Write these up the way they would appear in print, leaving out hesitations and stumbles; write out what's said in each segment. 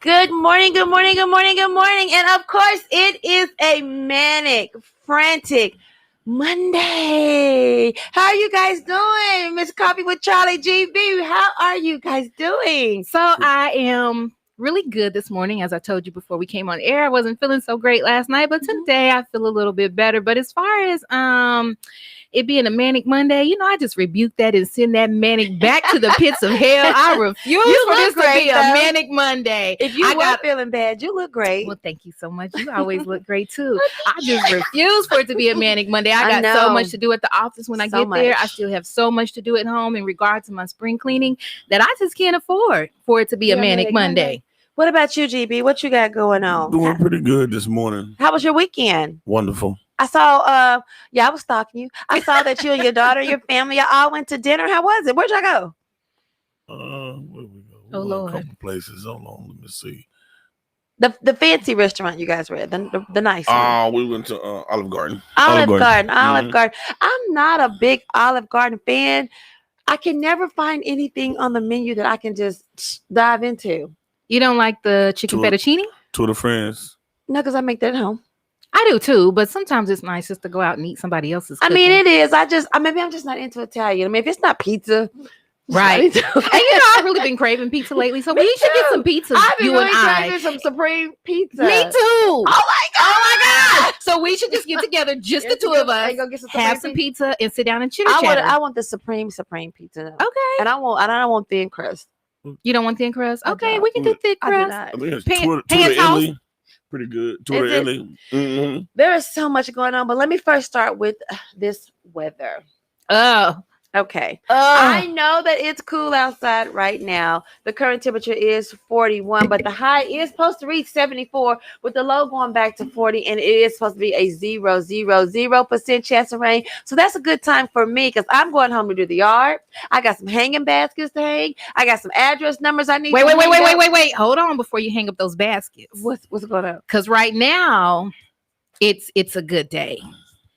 Good morning, good morning, good morning, good morning. And of course, it is a manic, frantic Monday. How are you guys doing? Miss Coffee with Charlie GB. How are you guys doing? So I am really good this morning. As I told you before we came on air, I wasn't feeling so great last night, but today I feel a little bit better. But as far as it being a manic Monday, I just rebuke that and send that manic back to the pits of hell. I refuse for this to be a manic Monday. If you were feeling bad, you look great. Well, thank you so much. You always look great too. I just refuse for it to be a manic Monday. I got so much to do at the office when I get there. I still have so much to do at home in regard to my spring cleaning that I just can't afford for it to be a manic Monday. What about you, GB? What you got going on? Doing pretty good this morning. How was your weekend? Wonderful. I saw, I was stalking you. I saw that you and your daughter, your family, y'all all went to dinner. How was it? Where'd y'all go? Where we go? Oh, Lord. A couple places. Hold on, let me see. The fancy restaurant you guys were at, the nice one. We went to Olive Garden. Olive Garden. I'm not a big Olive Garden fan. I can never find anything on the menu that I can just dive into. You don't like the chicken fettuccine? Two of the friends. No, because I make that at home. I do too, but sometimes it's nice just to go out and eat somebody else's cooking. I mean, it is. Maybe I'm just not into Italian. I mean, if it's not pizza, right? And I've really been craving pizza lately, so we should get some pizza. I've been really craving some Supreme pizza. Me too. Oh my god! So we should just get together, just the two of us, have some pizza and sit down and chitter chatter. I want the Supreme pizza. Though. Okay. And I don't want thin crust. You don't want thin crust? Okay, we can do thick crust. I think it's two of Italy. Pretty good. Two of Italy. Mm-hmm. There is so much going on, but let me first start with this weather. Oh. Okay. I know that it's cool outside right now. The current temperature is 41, but the high is supposed to reach 74 with the low going back to 40, and it is supposed to be a 0.000% chance of rain. So that's a good time for me because I'm going home to do the yard. I got some hanging baskets to hang. I got some address numbers I need. Wait. Hold on before you hang up those baskets. What's going on? Because right now it's a good day.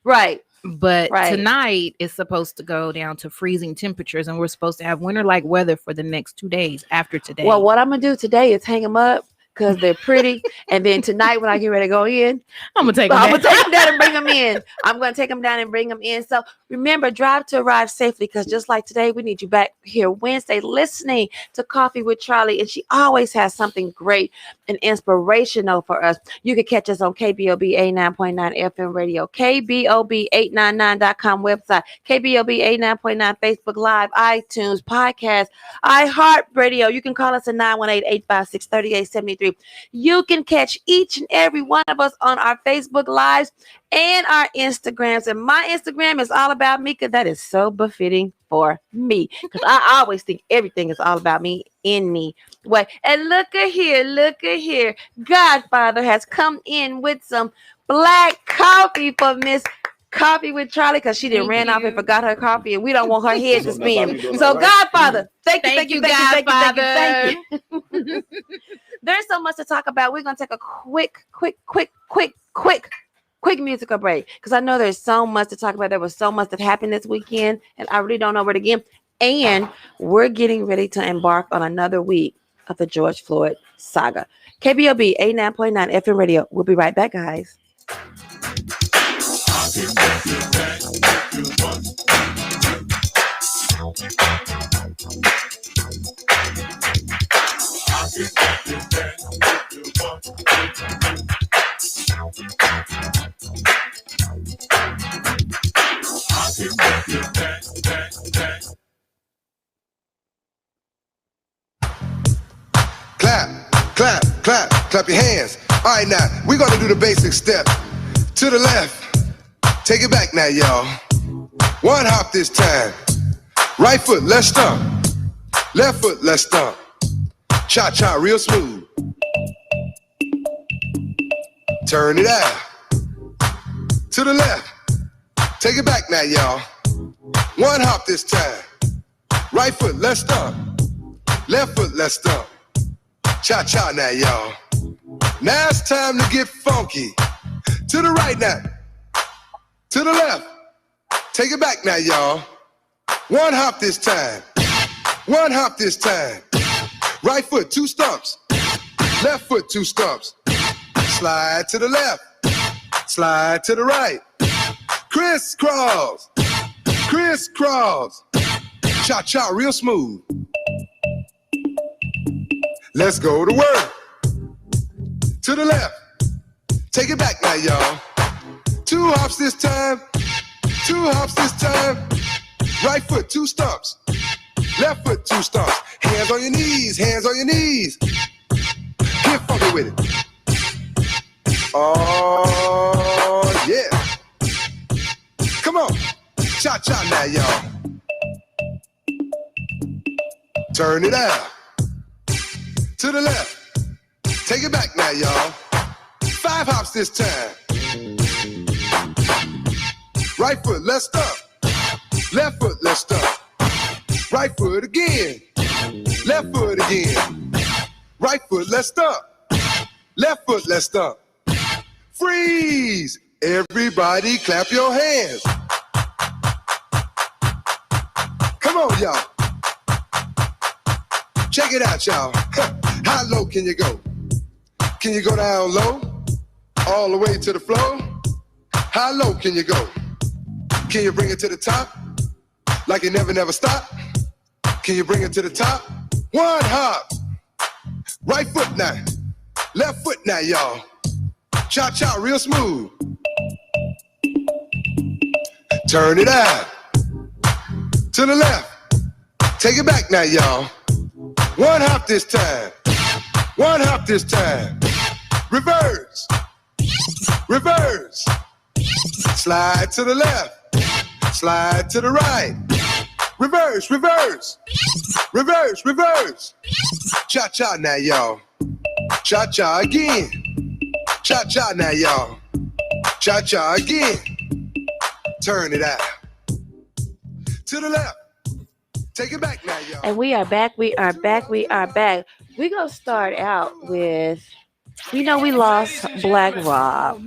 Right. But tonight is supposed to go down to freezing temperatures, and we're supposed to have winter-like weather for the next 2 days after today. Well, what I'm going to do today is hang them up because they're pretty. And then tonight when I get ready to go in, I'm gonna take I'm them gonna take them down and bring them in. I'm gonna take them down and bring them in. So remember, drive to arrive safely, because just like today, we need you back here Wednesday listening to Coffee with Charlie, and she always has something great and inspirational for us. You can catch us on KBOB 89.9 FM radio, KBOB899.com website, KBOB 89.9 Facebook Live, iTunes, podcast, iHeartRadio. You can call us at 918-856-3873. You can catch each and every one of us on our Facebook Lives and our Instagrams. And my Instagram is all about me, because that is so befitting for me, because I always think everything is all about me, in me. What? And look at here. Godfather has come in with some black coffee for Miss Coffee with Charlie, because she didn't ran off and forgot her coffee, and we don't want her head to spin. So Godfather, thank you. There's so much to talk about. We're gonna take a quick musical break, because I know there's so much to talk about. There was so much that happened this weekend, and I really don't know where to begin. And we're getting ready to embark on another week of the George Floyd saga. KBOB 89.9 FM radio. We'll be right back, guys. Clap your hands. All right, now we're gonna do the basic step. To the left, take it back now, y'all. One hop this time. Right foot, let's stomp. Left foot, let's stomp. Cha-cha, real smooth. Turn it out. To the left, take it back now, y'all. One hop this time. Right foot, let's stomp. Left foot, let's stomp. Cha-cha now, y'all. Now it's time to get funky. To the right now. To the left. Take it back now, y'all. One hop this time. One hop this time. Right foot, 2 stumps. Left foot, 2 stumps. Slide to the left. Slide to the right. Crisscross. Crisscross. Cha-cha, real smooth. Let's go to work. To the left. Take it back now, y'all. 2 hops this time. 2 hops this time. Right foot, 2 stumps. Left foot, 2 stumps. Hands on your knees. Hands on your knees. Get funky with it. Oh, yeah. Come on. Cha-cha now, y'all. Turn it out. To the left. Take it back now, y'all. 5 hops this time. Right foot, let's stomp. Left foot, let's stomp. Right foot again. Left foot again. Right foot, let's stomp. Left foot, let's stomp. Freeze! Everybody clap your hands. Come on, y'all. Check it out, y'all. How low can you go? Can you go down low? All the way to the floor? How low can you go? Can you bring it to the top? Like you never stop? Can you bring it to the top? 1 hop. Right foot now. Left foot now, y'all. Cha-cha, real smooth. Turn it out. To the left. Take it back now, y'all. 1 hop this time. 1 hop this time. Reverse. Reverse. Slide to the left. Slide to the right. Reverse, reverse. Reverse, reverse. Cha-cha now, y'all. Cha-cha again. Cha-cha now, y'all. Cha-cha again. Turn it out. To the left. Take it back now, y'all. And we are back. We're going to start out with, we lost Black Rob.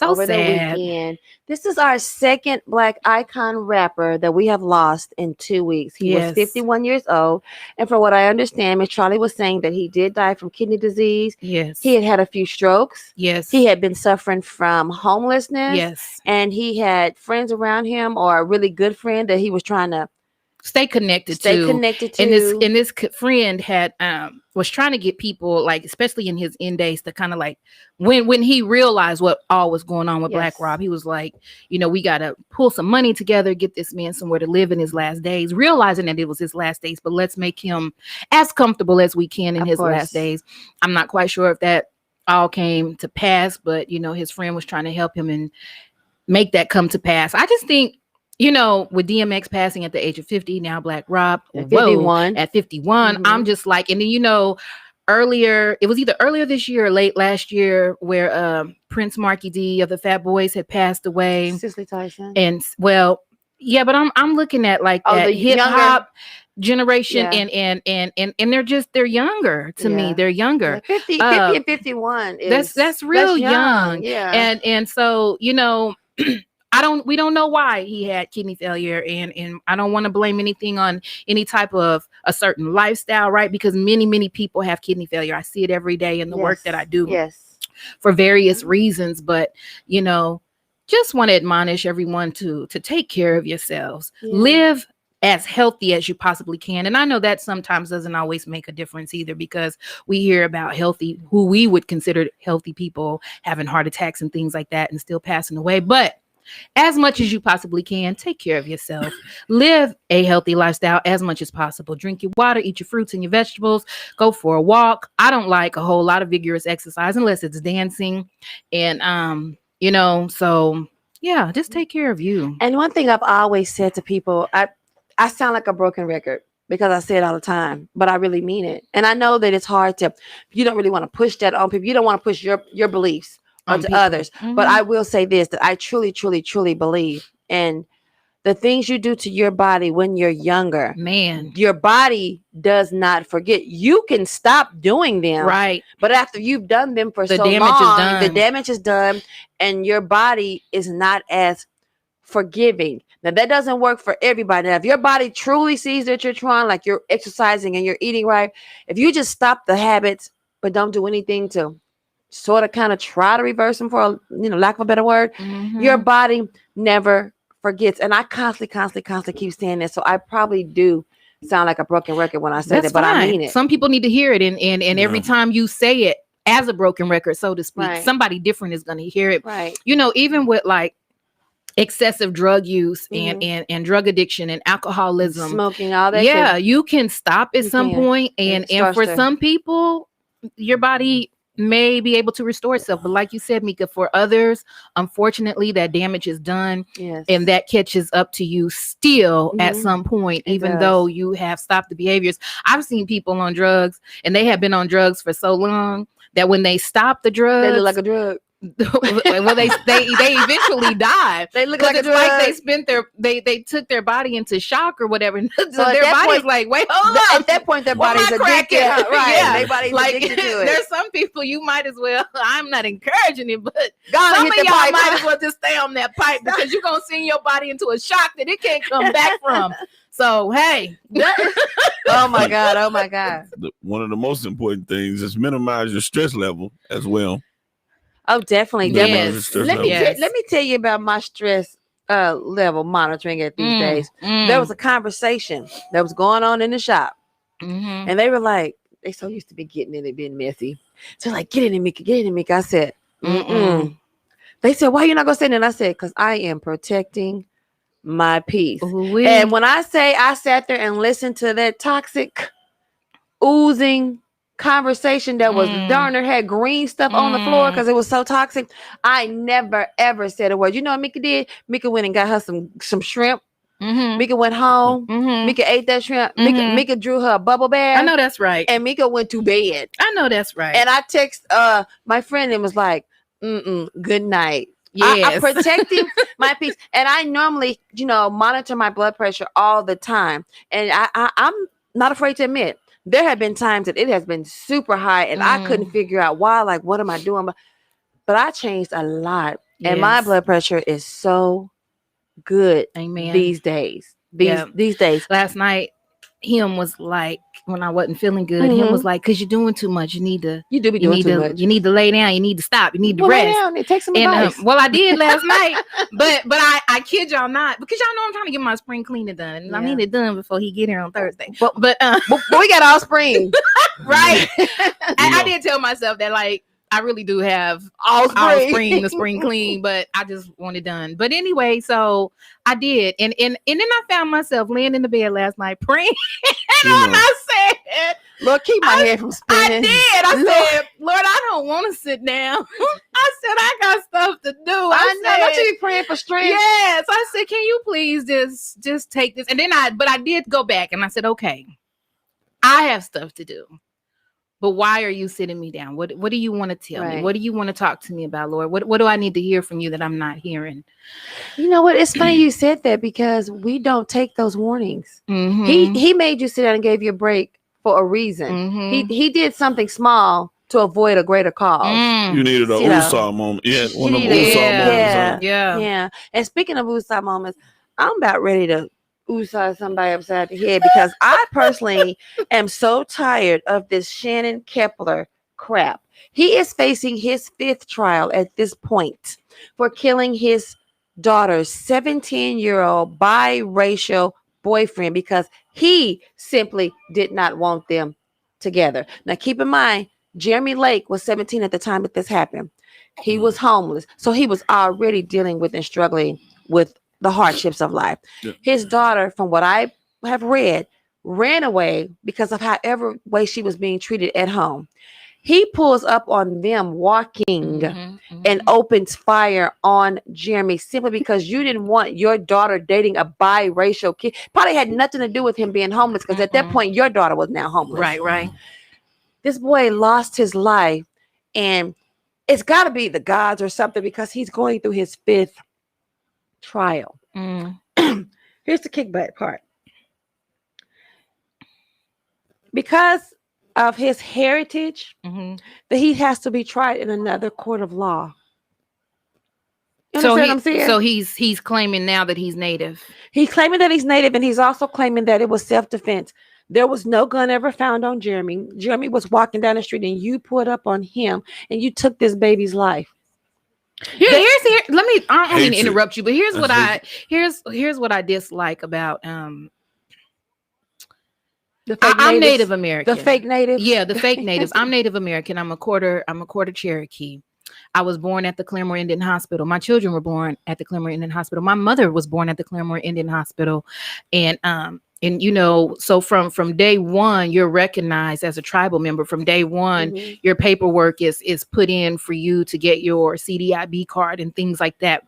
over sad. the weekend. This is our second Black icon rapper that we have lost in 2 weeks. He was 51 years old. And from what I understand, Miss Charlie was saying that he did die from kidney disease. Yes. He had a few strokes. Yes. He had been suffering from homelessness. Yes. And he had friends around him, or a really good friend that he was trying to stay connected to. And this friend had was trying to get people, like, especially in his end days, to kind of like when he realized what all was going on with Black Rob, he was like, we got to pull some money together, get this man somewhere to live in his last days, realizing that it was his last days, but let's make him as comfortable as we can in his last days. I'm not quite sure if that all came to pass, but his friend was trying to help him and make that come to pass. I just think, with DMX passing at the age of 50, now Black Rob at 51, I'm just like, and then, earlier, it was either earlier this year or late last year, where Prince Marky D of the Fat Boys had passed away. Cicely Tyson. And yeah, but I'm looking at like that hip hop generation, and they're younger to me. They're younger. 50 and 51 is that's real young. Yeah. And so, we don't know why he had kidney failure, and I don't want to blame anything on any type of a certain lifestyle, right? Because many people have kidney failure. I see it every day in the work that I do. Yes. For various reasons, but just want to admonish everyone to take care of yourselves. Live as healthy as you possibly can. And I know that sometimes doesn't always make a difference either, because we hear about who we would consider healthy people having heart attacks and things like that and still passing away. But as much as you possibly can, take care of yourself. Live a healthy lifestyle as much as possible. Drink your water, eat your fruits and your vegetables, go for a walk. I don't like a whole lot of vigorous exercise unless it's dancing. And, so yeah, just take care of you. And one thing I've always said to people, I sound like a broken record because I say it all the time, but I really mean it. And I know that it's hard you don't really want to push that on people. You don't want to push your beliefs onto others. But I will say this, that I truly, truly, truly believe in the things you do to your body when you're younger. Man, your body does not forget. You can stop doing them. Right. But after you've done them for so long, the damage is done, and your body is not as forgiving. Now, that doesn't work for everybody. Now, if your body truly sees that you're trying, like you're exercising and you're eating right, if you just stop the habits, but don't do anything to sort of kind of try to reverse them, for lack of a better word, your body never forgets. And I constantly keep saying this, so I probably do sound like a broken record when I say that, but I mean it. Some people need to hear it, and every time you say it as a broken record, so to speak, somebody different is going to hear it. Right. Even with like excessive drug use and drug addiction and alcoholism, smoking, all that. Yeah, you can stop at some point, and for some people, your body may be able to restore itself. But like you said, Mika, for others, unfortunately, that damage is done. Yes. And that catches up to you still at some point, even though you have stopped the behaviors. I've seen people on drugs, and they have been on drugs for so long that when they stop the drugs, they look like a drug. Well, they eventually die. They look like it's a drug. Like they took their body into shock or whatever. So their body's like, wait, hold up. At that point, their body's addicted. Right. Yeah. Their body's addicted to it. There's some people you might as well, I'm not encouraging it, but some of y'all might as well just stay on that pipe, because you're going to send your body into a shock that it can't come back from. So, hey. Oh my God. One of the most important things is minimize your stress level as well. Oh, definitely. Yes. Let me tell you about my stress level monitoring at these days. There was a conversation that was going on in the shop, and they were like, they so used to be getting in it, being messy. So like, get in it, Mika. I said, They said, why you not gonna say that? And I said, because I am protecting my peace. And when I say I sat there and listened to that toxic, oozing conversation that was darn near had green stuff on the floor because it was so toxic, I never ever said a word. You know what Mika did? Mika went and got her some shrimp. Mika went home. Mika ate that shrimp. Mika drew her a bubble bath. I know that's right. And Mika went to bed. I know that's right. And I text my friend and was like, good night. Yes. I'm protecting my peace. And I normally, monitor my blood pressure all the time. And I'm not afraid to admit, there have been times that it has been super high and I couldn't figure out why, like, what am I doing? But I changed a lot. And my blood pressure is so good these days. These days. Last night, him was like, when I wasn't feeling good, him was like, because you're doing too much. You do be doing too much. You need to lay down. You need to stop. You need to rest. Lay down and take some advice. Well, I did last night, but I kid y'all not, because y'all know I'm trying to get my spring cleaning done, and I need it done before he get here on Thursday. But we got all spring, right? I did tell myself that, like, I really do have all spring, the spring clean, but I just want it done. But anyway, so I did. And then I found myself laying in the bed last night praying. And I said, Lord, keep my head from spinning. I did. I said, Lord, I don't want to sit down. I said, I got stuff to do. I know. Don't you be praying for strength? Yes. I said, can you please just take this? And then I did go back and I said, okay, I have stuff to do. But why are you sitting me down? What do you want to tell me? What do you want to talk to me about, Lord? What do I need to hear from you that I'm not hearing? You know what? It's funny you said that, because we don't take those warnings. Mm-hmm. He made you sit down and gave you a break for a reason. Mm-hmm. He did something small to avoid a greater cause. You needed a Usa moment. Yeah, one of them Usa moments. Yeah. And speaking of Usa moments, I'm about ready to somebody upside the head, because I personally am so tired of this Shannon Kepler crap. He is facing his 5th trial at this point for killing his daughter's 17-year-old biracial boyfriend, because he simply did not want them together. Now, keep in mind, Jeremy Lake was 17 at the time that this happened. He was homeless, so he was already dealing with and struggling with the hardships of life. Yeah. His daughter, from what I have read, ran away because of however way she was being treated at home. He pulls up on them walking and opens fire on Jeremy simply because you didn't want your daughter dating a biracial kid. Probably had nothing to do with him being homeless, because at that point, your daughter was now homeless. Right. This boy lost his life, and it's got to be the gods or something, because he's going through his 5th trial. Here's the kickback part. Because of his heritage, that he has to be tried in another court of law. You understand what I'm saying? So he's claiming now that he's Native. He's claiming that he's Native, and he's also claiming that it was self-defense. There was no gun ever found on Jeremy. Jeremy was walking down the street, and you pulled up on him, and you took this baby's life. I don't mean to interrupt you, but here's what I dislike about I'm Native American. The fake Native? Yeah, the fake Natives. I'm Native American. I'm a quarter Cherokee. I was born at the Claremore Indian Hospital. My children were born at the Claremore Indian Hospital. My mother was born at the Claremore Indian Hospital. And you know, so from day one, you're recognized as a tribal member. From day one, your paperwork is put in for you to get your CDIB card and things like that.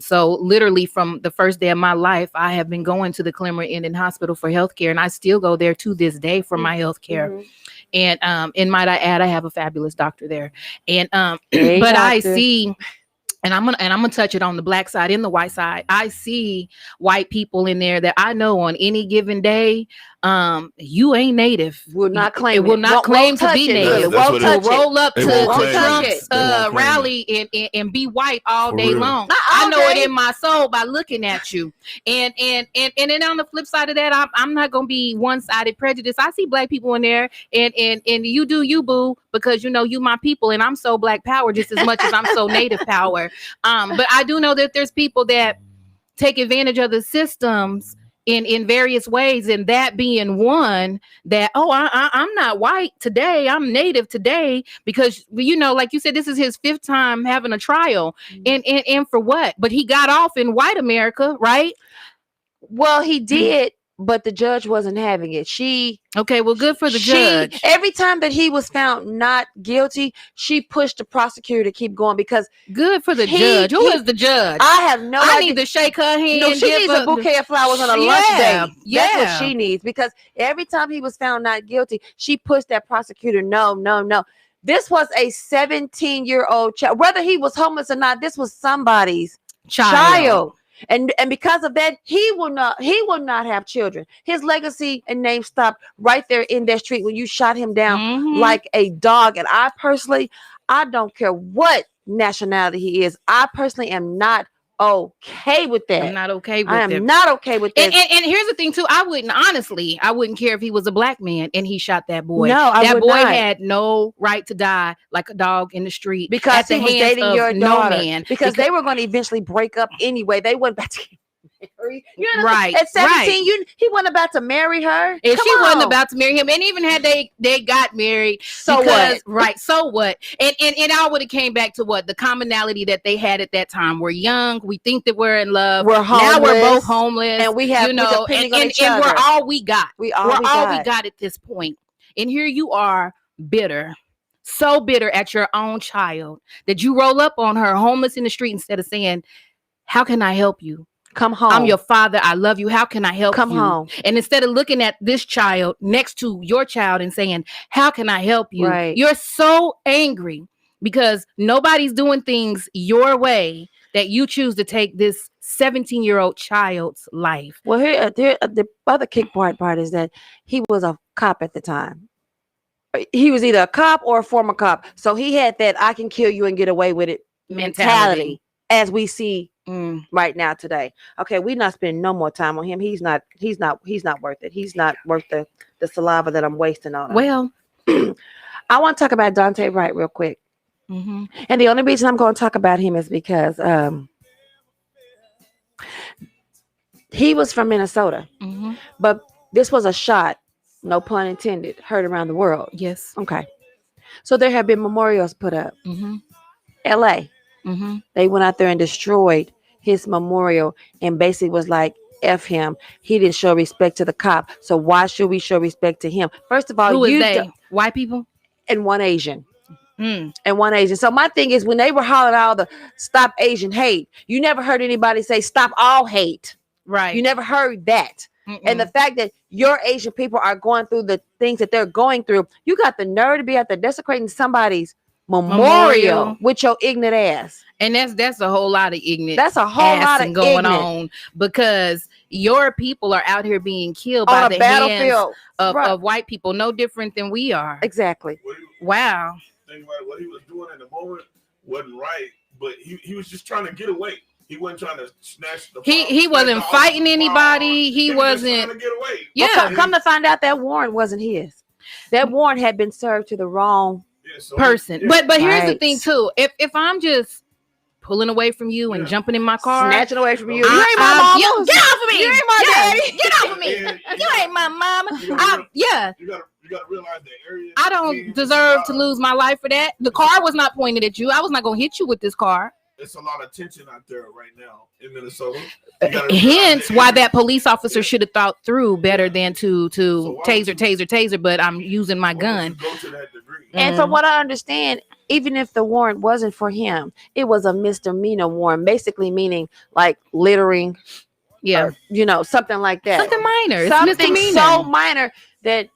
So literally from the first day of my life, I have been going to the Claremore Indian Hospital for healthcare, and I still go there to this day for my healthcare. And might I add, I have a fabulous doctor there. And I see. And I'm gonna touch it on the black side and the white side. I see white people in there that I know on any given day. You ain't Native. Will not claim. It will not claim to be Native. Won't roll up to Trump's rally and be white all day long. I know it in my soul by looking at you. And then on the flip side of that, I'm not gonna be one-sided prejudice. I see black people in there, and you do you, boo, because you know you my people, and I'm so black power just as much as I'm so Native power. But I do know that there's people that take advantage of the systems in various ways, and that being one, that I'm not white today, I'm Native today, because you know, like you said, this is his 5th time having a trial, and for what? But he got off in white America, right? Well, he did, but the judge wasn't having it. Well, good for the judge. Every time that he was found not guilty, she pushed the prosecutor to keep going, because good for the judge. Who is the judge? I have no idea. I need to shake her hand. No, she needs a bouquet of flowers on a lunch day. That's what she needs, because every time he was found not guilty, she pushed that prosecutor. No. This was a 17-year-old child. Whether he was homeless or not, this was somebody's child. And because of that, he will not have children. His legacy and name stopped right there in that street when you shot him down like a dog. And I personally, I don't care what nationality he is. I personally am not okay with that. I'm not okay with I it. am not okay with that. And here's the thing too. I wouldn't care if he was a black man and he shot that boy. No, that boy not. had no right to die like a dog in the street because he was dating your daughter. Man. Because they were going to eventually break up anyway. They went back to marry. Right. At 17, he wasn't about to marry her. And she wasn't about to marry him. And even had they got married. So what? Right. So what? And it all would have came back to what? The commonality that they had at that time. We're young. We think that we're in love. We're homeless. Now we're both homeless. And we have, and we're all we got. We're all we got at this point. And here you are, bitter. So bitter at your own child that you roll up on her homeless in the street instead of saying, how can I help you? Come home. I'm your father. I love you. How can I help you? Come home. And instead of looking at this child next to your child and saying, how can I help you? Right. You're so angry because nobody's doing things your way that you choose to take this 17-year-old child's life. Well, here the other kick part is that he was a cop at the time. He was either a cop or a former cop. So he had that I can kill you and get away with it mentality as we see right now today. Okay, we're not spending no more time on him. He's not worth it. He's not worth the saliva that I'm wasting on him. Well, I want to talk about Dante Wright real quick. Mm-hmm. And the only reason I'm going to talk about him is because he was from Minnesota. Mm-hmm. But this was a shot, no pun intended, heard around the world. Yes. Okay. So there have been memorials put up. Mm-hmm. LA. Mm-hmm. They went out there and destroyed his memorial and basically was like, F him. He didn't show respect to the cop. So why should we show respect to him? First of all, who is they? White people? And one Asian. And one Asian. So my thing is when they were hollering all the stop Asian hate, you never heard anybody say stop all hate. Right. You never heard that. And the fact that your Asian people are going through the things that they're going through, you got the nerve to be out there desecrating somebody's memorial with your ignorant ass. And that's a whole lot of ignorant. That's a whole lot of going on because your people are out here being killed by the battlefield of white people, no different than we are. Exactly. Wow. Think about what he was doing in the moment wasn't right, but he was just trying to get away. He wasn't trying to snatch the. He wasn't fighting anybody. He wasn't trying to get away. Yeah. Well, come to find out that warrant wasn't his. That warrant had been served to the wrong person. Yeah. But here's the thing too. If I'm just pulling away from you and jumping in my car, snatching away from you, you ain't my mama. Get off of me. You ain't my daddy. Get off of me. You ain't my mama. You gotta realize the area. I don't deserve to lose my life for that. The car was not pointed at you. I was not gonna hit you with this car. It's a lot of tension out there right now in Minnesota. Hence why that police officer should have thought through better than to taser, but I'm using my gun. Go to that degree. And from what I understand, even if the warrant wasn't for him, it was a misdemeanor warrant, basically meaning like littering. Yeah. Or, something like that. Something minor. Something so minor that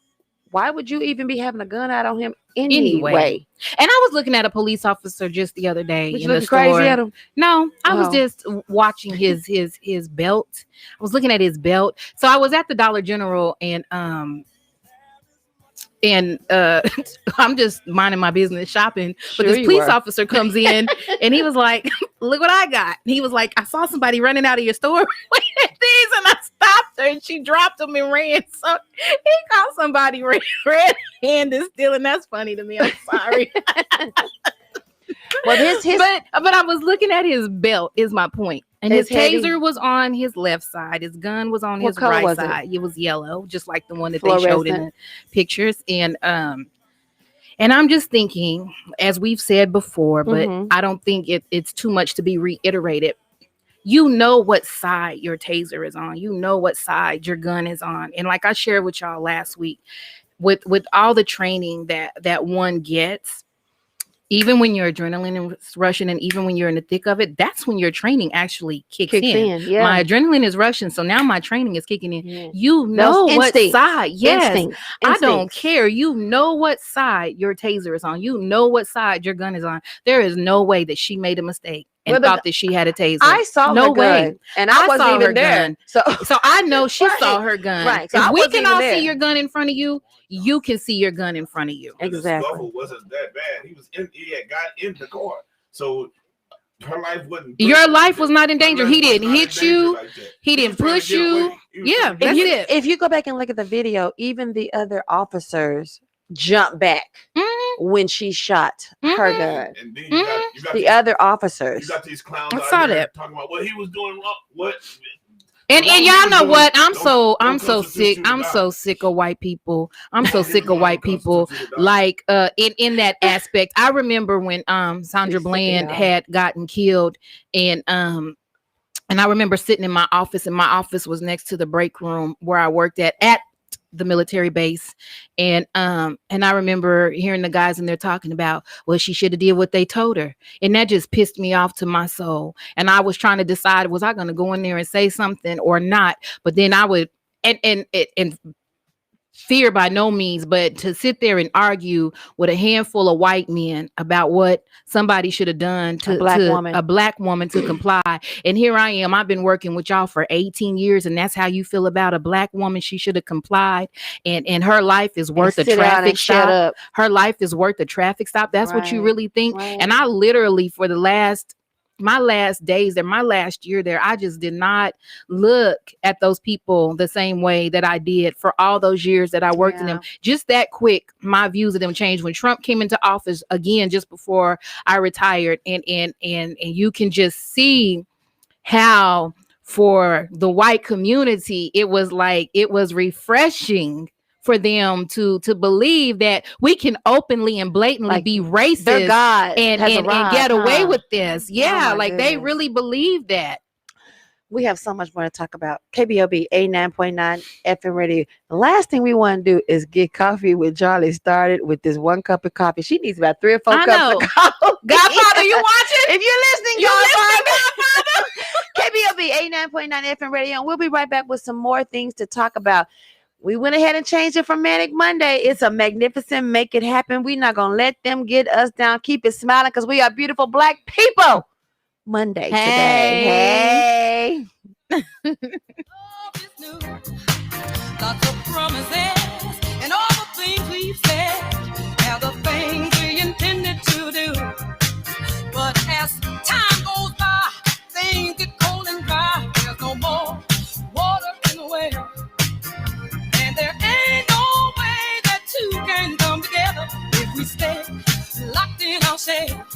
why would you even be having a gun out on him anyway? And I was looking at a police officer just the other day in the store. Crazy at him? No, I was just watching his belt. I was looking at his belt. So I was at the Dollar General and I'm just minding my business shopping. But this police officer comes in and he was like, look what I got. And he was like, I saw somebody running out of your store with these and I stopped her and she dropped them and ran. So he called somebody red-handed stealing. That's funny to me. I'm sorry. Well, but I was looking at his belt is my point. And his taser was on his left side. His gun was on his right side. It was yellow, just like the one that they showed in the pictures. And I'm just thinking, as we've said before, but I don't think it's too much to be reiterated. You know what side your taser is on. You know what side your gun is on. And like I shared with y'all last week, with all the training that one gets, even when your adrenaline is rushing and even when you're in the thick of it, that's when your training actually kicks in. Yeah. My adrenaline is rushing, so now my training is kicking in. Yeah. You know what side. Yes. Instinct. I don't care. You know what side your taser is on. You know what side your gun is on. There is no way that she made a mistake and thought that she had a taser. I saw her gun, and I wasn't even there. So I know she saw her gun. Right. So if we can all see your gun in front of you, you can see your gun in front of you. Exactly. The scuffle wasn't that bad. He had got in the car. So her life wasn't. Your life was not in danger. He didn't hit you. Like he didn't push you. Yeah, that's it. If you go back and look at the video, even the other officers jumped back when she shot her gun. And then you got the other officers. You got these clowns I out saw here that. talking about what he was doing wrong. What? And y'all know what? I'm so sick. I'm die. so sick of white people. I'm so sick of white people. Like in that aspect. I remember when Sandra Bland had gotten killed, and I remember sitting in my office, and my office was next to the break room where I worked at the military base, and I remember hearing the guys in there talking about, well, she should have did what they told her, and that just pissed me off to my soul. And I was trying to decide, was I going to go in there and say something or not? But then I would, and fear by no means, but to sit there and argue with a handful of white men about what somebody should have done to a black woman to comply. And here I am, I've been working with y'all for 18 years, and that's how you feel about a black woman. She should have complied, and her life is worth a traffic stop. Her life is worth a traffic stop. That's what you really think. Right. And I literally, for my last days there, my last year there, I just did not look at those people the same way that I did for all those years that I worked in them. Just that quick, my views of them changed when Trump came into office again, just before I retired. And you can just see how for the white community, it was refreshing for them to believe that we can openly and blatantly be racist and get away with this. Yeah, they really believe that. We have so much more to talk about. KBOB 89.9 FM radio. The last thing we want to do is get coffee with Charlie started with this 1 cup of coffee. She needs about 3 or 4 cups of coffee. Godfather, you watching? If you're listening, Godfather. KBOB 89.9 FM radio. And we'll be right back with some more things to talk about. We went ahead and changed it from Manic Monday. It's a magnificent make it happen. We're not going to let them get us down. Keep it smiling because we are beautiful black people. Monday today. Hey. Lots of promises and all the things we've said are the things we intended to do. But as time goes by, things get cold and dry. There's no more water in the well. And there ain't no way that two can come together if we stay locked in our shell.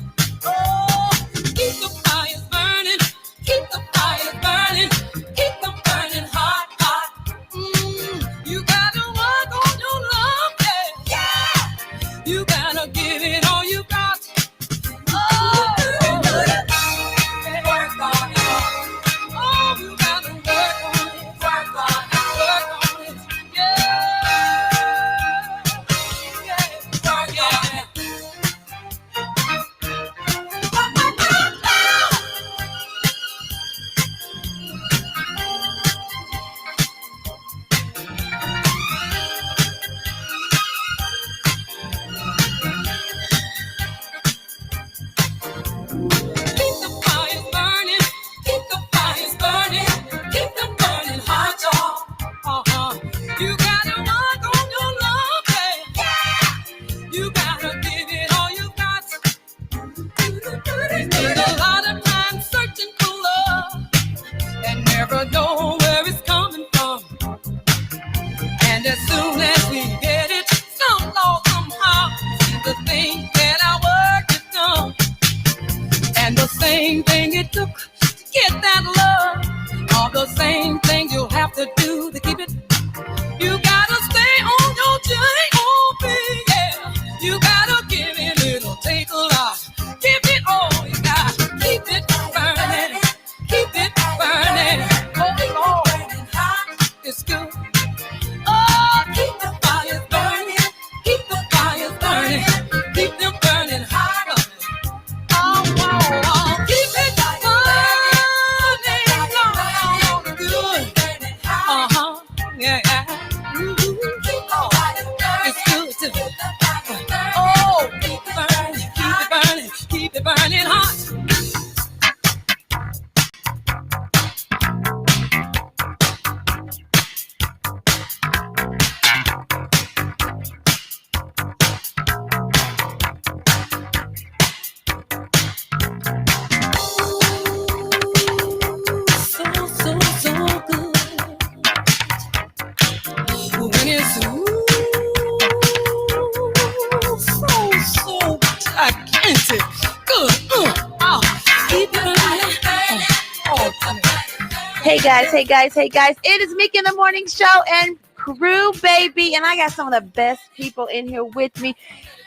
Oh, keep the fires burning, keep the fires burning, keep them burning hot, hot. You gotta work on your love, yeah. You gotta give it all you got. Oh, work on it. Oh, you gotta work on it, work on it, know where it's coming from. And as soon as we get it, somehow, it's the thing that our work is done. And the same thing it took to get that love, all the same thing you'll have to do to keep it. You gotta stay on your J-O-B, yeah. You gotta give it, it'll take a lot. Give it all you got. Keep it burning, keep it burning. Oh, Lord, it's good. Oh, keep the fires burning, keep the fires burning, keep them burning hotter. Oh, oh, oh, keep it burning, good. Yeah, yeah. Hey guys. It is Mickey in the Morning Show and crew, baby. And I got some of the best people in here with me.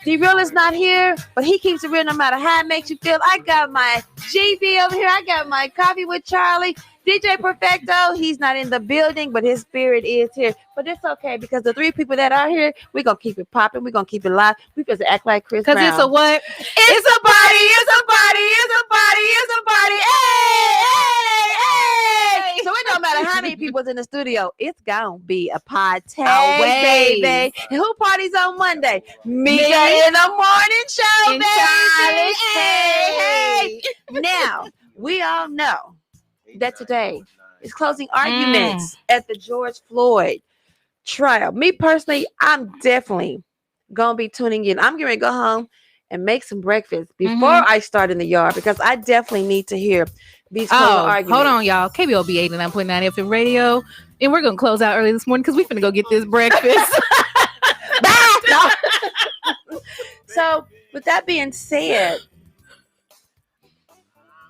D-Real is not here, but he keeps it real no matter how it makes you feel. I got my GB over here. I got my Coffee with Charlie. DJ Perfecto, he's not in the building, but his spirit is here. But it's okay because the three people that are here, we're going to keep it popping. We're going to keep it live. We just act like Chris Brown. Because it's a what? It's a party. It's a party. It's a party. It's a party. Hey, hey, hey. So it don't matter how many people's in the studio. It's going to be a party, baby. And who parties on Monday? Mika in the Morning Show, And baby. Charlie. Hey. Now, we all know that today is closing arguments at the George Floyd trial. Me personally, I'm definitely gonna be tuning in. I'm gonna go home and make some breakfast before I start in the yard because I definitely need to hear these closing arguments. Hold on, y'all. KBOB 89.9 FM radio, and we're gonna close out early this morning because we finna go get this breakfast. No. So, with that being said,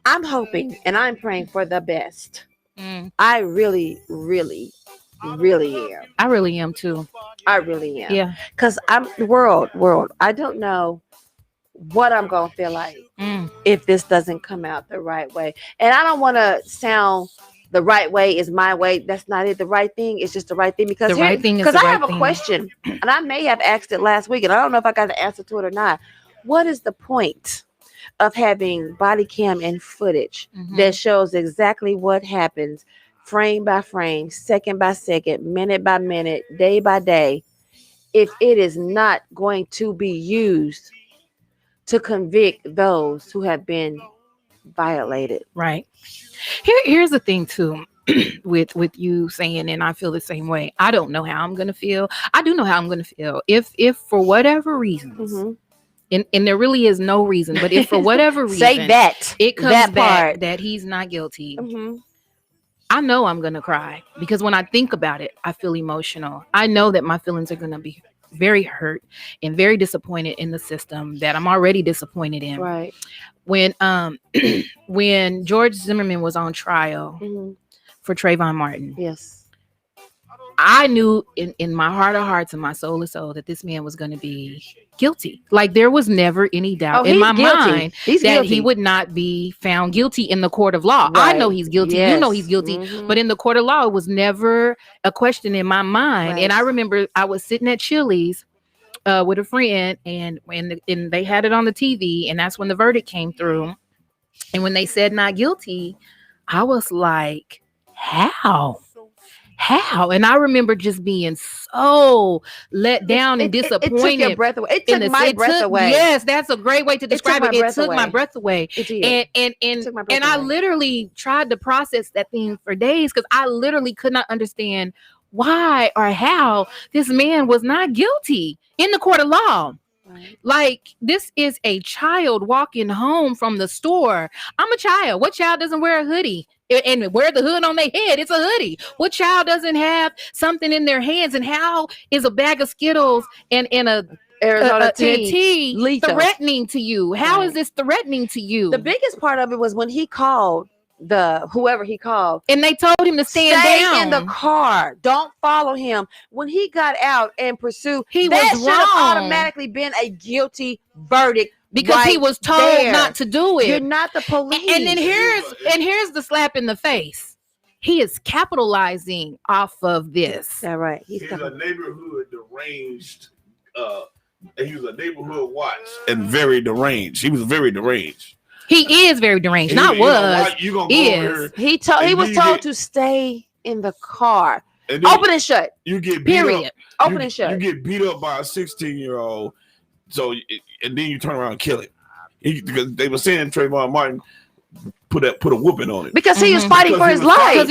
I'm hoping and I'm praying for the best. I really, really, really am. I really am too. I really am. Yeah. Because I'm world. I don't know what I'm going to feel like if this doesn't come out the right way. And I don't want to sound the right way is my way. That's not it. The right thing is just the right thing. Because right thing is the I right have a thing. question, and I may have asked it last week, and I don't know if I got the answer to it or not. What is the point of having body cam and footage that shows exactly what happens frame by frame, second by second, minute by minute, day by day, if it is not going to be used to convict those who have been violated? Right. Here's the thing too. with you saying, and I feel the same way. I don't know how I'm gonna feel. I do know how I'm gonna feel if for whatever reasons. And there really is no reason, but if for whatever reason say that it comes that back part that he's not guilty, I know I'm gonna cry because when I think about it, I feel emotional. I know that my feelings are gonna be very hurt and very disappointed in the system that I'm already disappointed in. Right. When when George Zimmerman was on trial for Trayvon Martin, yes, I knew in my heart of hearts and my soul of soul that this man was going to be guilty. Like there was never any doubt in my mind that he would not be found guilty in the court of law. Right. I know he's guilty. Yes. You know he's guilty. But in the court of law, it was never a question in my mind. Right. And I remember I was sitting at Chili's with a friend, and they had it on the TV, and that's when the verdict came through. And when they said not guilty, I was like, how? And I remember just being so let down and disappointed. It took your breath away. It took my breath away. Yes, that's a great way to describe it. It took my breath away. It did. And I literally tried to process that thing for days because I literally could not understand why or how this man was not guilty in the court of law. Right. Like this is a child walking home from the store. I'm a child. What child doesn't wear a hoodie and wear the hood on their head? It's a hoodie. What child doesn't have something in their hands? And how is a bag of Skittles and a Arizona tea threatening to you? How is this threatening to you? The biggest part of it was when he called whoever he called, and they told him to stand down in the car, don't follow him. When he got out and pursued, he that was should have wrong. Automatically been a guilty verdict because he was told not to do it. You're not the police. And then here's the slap in the face. He is capitalizing off of this. Yeah, right. He's a neighborhood deranged. He was a neighborhood watch and very deranged. He was very deranged. He is very deranged. He was told to stay in the car. Open and shut. You get beat up. Open and shut. You get beat up by a 16-year-old. So and then you turn around and kill him. Because they were saying Trayvon Martin put a whooping on him because he was fighting for his life.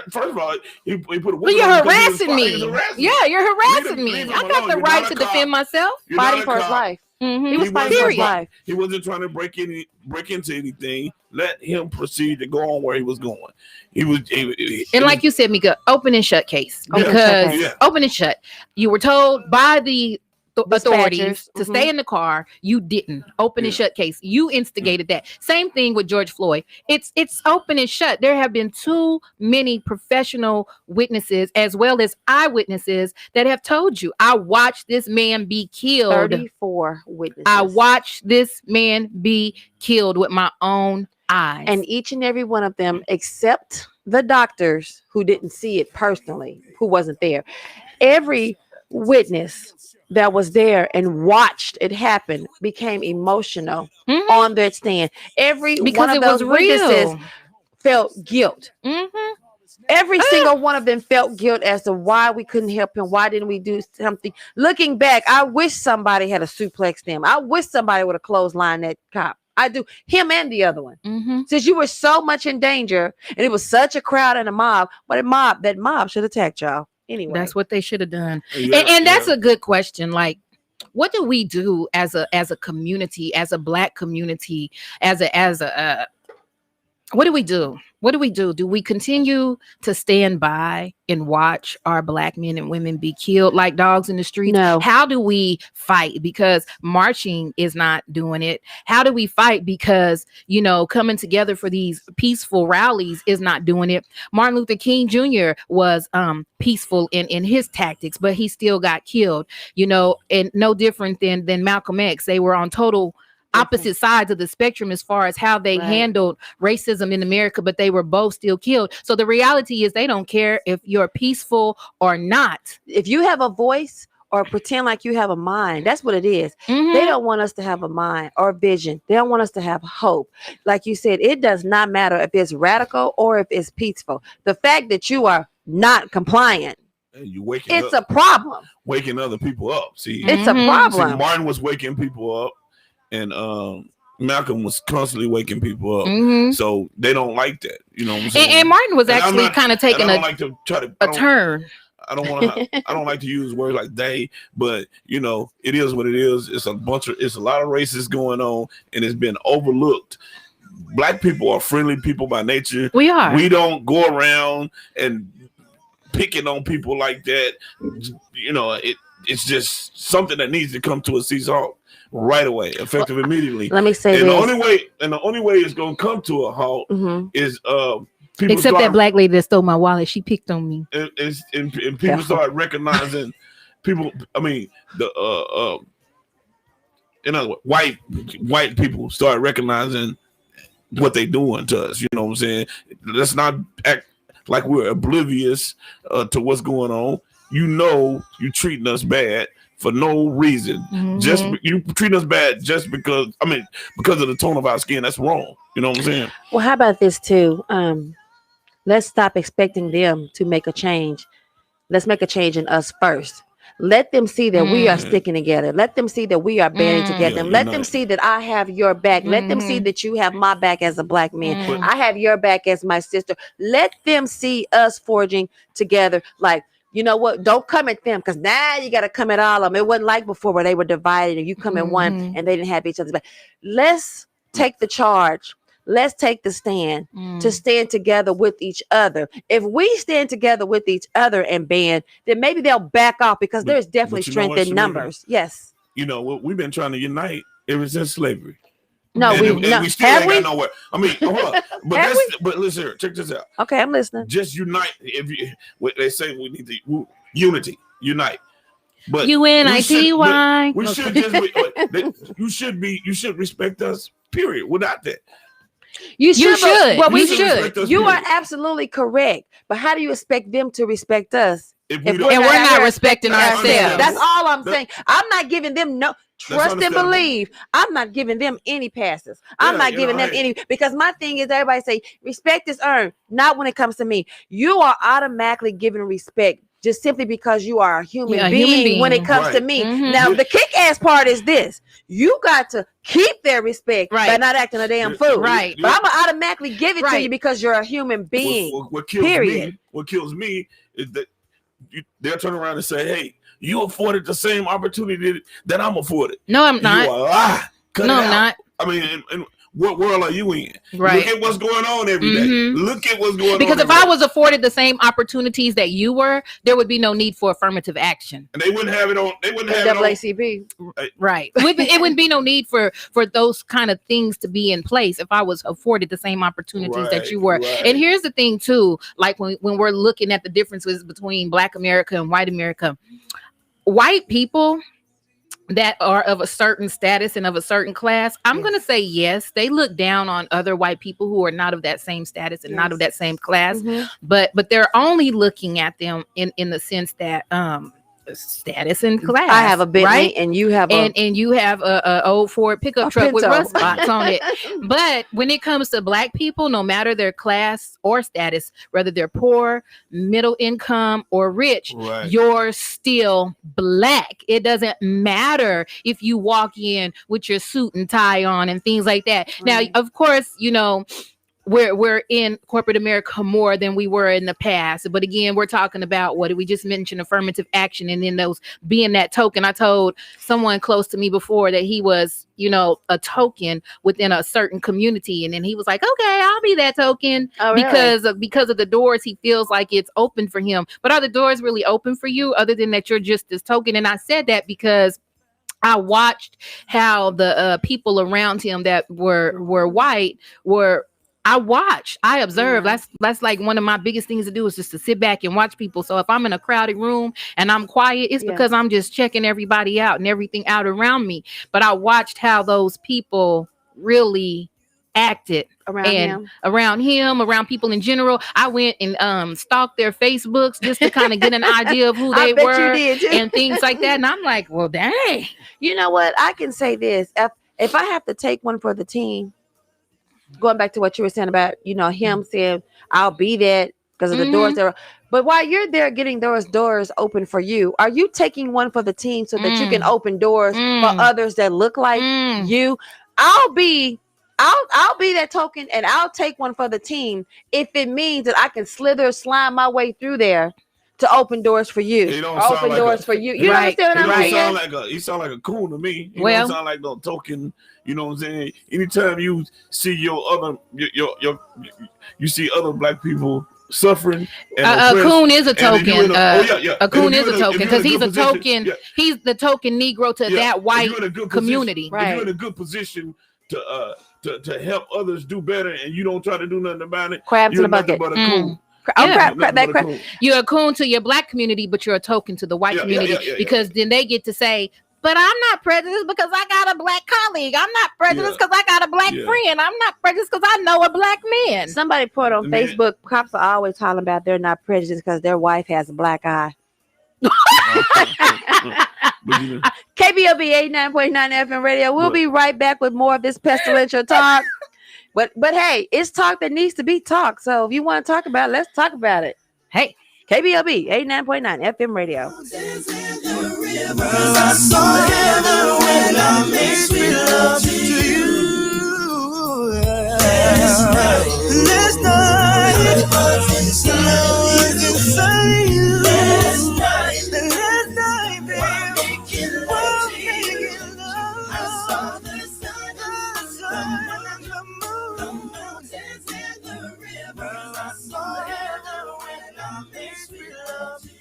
First of all, he put a whooping. Well, you're harassing me. Yeah, you're harassing me. I got the right to defend myself. Fighting for his life. He was fighting for his life. He wasn't trying to break into anything. Let him proceed to go on where he was going. And like you said, Mika, open and shut case. Because open and shut. You were told by the authorities to Mhm. stay in the car. You didn't. Open and shut case. You instigated that. Same thing with George Floyd. It's open and shut. There have been too many professional witnesses as well as eyewitnesses that have told you, I watched this man be killed. 34 witnesses. I watched this man be killed with my own eyes. And each and every one of them, except the doctors who didn't see it personally, who wasn't there, every witness that was there and watched it happen became emotional on that stand. Every because one of it those was witnesses real. felt guilt. Mhm. Every single one of them felt guilt as to why we couldn't help him. Why didn't we do something? Looking back, I wish somebody had a suplex them. I wish somebody would have clotheslined that cop. I do. Him and the other one. Mhm. Since you were so much in danger and it was such a crowd and a mob, but that mob should attack y'all. Anyway. That's what they should have done. Yeah, and that's a good question. Like, what do we do as a community, as a Black community, as a what do we do? What do we do? Do we continue to stand by and watch our Black men and women be killed like dogs in the streets? No. How do we fight? Because marching is not doing it. How do we fight? Because, coming together for these peaceful rallies is not doing it. Martin Luther King Jr. was peaceful in his tactics, but he still got killed, and no different than Malcolm X. They were on total opposite sides of the spectrum as far as how they handled racism in America, but they were both still killed. So the reality is they don't care if you're peaceful or not. If you have a voice or pretend like you have a mind, that's what it is. Mhm. They don't want us to have a mind or vision. They don't want us to have hope. Like you said, it does not matter if it's radical or if it's peaceful. The fact that you are not compliant, And you waking it's up, a problem. waking other people up. See, It's a Mhm. problem. see, Martin was waking people up, and Malcolm was constantly waking people up. Mhm. So they don't like that. You know what I'm saying? And Martin was And I'm actually not- kind of and taking I don't like to try to a turn. I don't want to. I don't like to use words like they, but it is what it is. It's a lot of races going on, and it's been overlooked. Black people are friendly people by nature. We are. We don't go around and picking on people like that. It's just something that needs to come to a cease halt right away, effective immediately. Let me say And this. the only way it's gonna come to a halt Mhm. is people Except start, that Black lady that stole my wallet, she picked on me. and people start recognizing people. I mean, white people start recognizing what they doing to us. You know what I'm saying? Let's not act like we're oblivious to what's going on. You treating us bad for no reason. Mhm. Just you treat us bad just because of the tone of our skin. That's wrong. You know what I'm saying? Well, how about this too? Let's stop expecting them to make a change. Let's make a change in us first. Let them see that we are sticking together. Let them see that we are banding together. Yeah, Let them see that I have your back. Let them see that you have my back as a Black man. I have your back as my sister. Let them see us forging together. Like, you know what? Don't come at them, because now you got to come at all of them. It wasn't like before where they were divided and you come at one and they didn't have each other's back. Let's take the charge. Let's take the stand to stand together with each other. If we stand together with each other and band, then maybe they'll back off, because there's definitely strength in numbers. Yes. We've been trying to unite ever since slavery. No, and we still have ain't we? got nowhere. I mean, hold on. But listen here, check this out. Okay, I'm listening. Just unite. They say we need to unity, unite. But UNITY. we should just you should respect us. Period. Without that, You should. Well, we You should should. respect us, You are period. absolutely correct. But how do you expect them to respect us if if don't, And we're not respecting ourselves. That's all I'm saying. I'm not giving them no trust and understandable. believe. I'm not giving them any passes. I'm not giving them any, because my thing is, everybody say respect is earned. Not when it comes to me. You are automatically given respect just simply because you are a human being when it comes to me. Mhm. Now, the kick-ass part is this. You got to keep their respect by not acting a damn fool. Right. But I'm going to automatically give it to you because you're a human being. What kills me is that they'll turn around and say, "Hey, you afforded the same opportunity that I'm afforded." No, I'm not. You are a lie. No, I'm not. I mean, and what world are you in? Right. Look at what's going on every day. Look at what's going on. Because if I was afforded the same opportunities that you were, there would be no need for affirmative action. And they wouldn't have it on. They wouldn't have NAACP. Right. It wouldn't be no need for those kind of things to be in place if I was afforded the same opportunities that you were. Right. And here's the thing too, like when we're looking at the differences between Black America and white America, white people that are of a certain status and of a certain class, I'm going to say yes, they look down on other white people who are not of that same status and not of that same class, but they're only looking at them in the sense that status and class. I have a Bentley, right? and you have and you have a old Ford pickup truck with Pinto. rust spots on it. But when it comes to Black people, no matter their class or status, whether they're poor, middle income, or rich, you're still Black. It doesn't matter if you walk in with your suit and tie on and things like that. Now, of course, you know, we're in corporate America more than we were in the past. But again, we're talking about what did we just mention, affirmative action, and then those being that token. I told someone close to me before that he was, you know, a token within a certain community. And then he was like, okay, I'll be that token because of the doors he feels like it's open for him. But are the doors really open for you other than that you're just this token? And I said that because I watched how the people around him that were white were. I observe. That's like one of my biggest things to do is just to sit back and watch people. So if I'm in a crowded room and I'm quiet, it's because I'm just checking everybody out and everything out around me. But I watched how those people really acted around him, around people in general. I went and stalked their Facebooks just to kind of get an idea of who they were and things like that. And I'm like, well, dang. You know what? I can say this. If I have to take one for the team, going back to what you were saying about, you know, him saying, I'll be that because of the doors there. But while you're there getting those doors open for you, are you taking one for the team so that you can open doors for others that look like you? I'll be that token, and I'll take one for the team if it means that I can slime my way through there to open doors for you. Open doors for you. You understand what I'm saying? He sound like a coon to me. He don't sound like no token. You know what I'm saying? Anytime you see you see other Black people suffering. A coon is a token. A coon is a token because he's a token. He's the token Negro to that white community. Right. You're in a good position to help others do better, and you don't try to do nothing about it. Crabs in a bucket. You're a coon to your Black community, but you're a token to the white community because then they get to say, but I'm not prejudiced because I got a Black colleague. I'm not prejudiced because I got a Black friend. I'm not prejudiced because I know a Black man. Somebody put on Facebook, cops are always talking about they're not prejudiced because their wife has a black eye. KBOB 89.9 FM radio. We'll be right back with more of this pestilential talk. But hey, it's talk that needs to be talked. So if you want to talk about it, let's talk about it. Hey, KBOB 89.9 FM radio. I saw heaven when I made sweet love to you. Last night, I was inside you. Last night, baby, we're making love. I saw the sun, the moon, and the river. I saw heaven when I made sweet love to you.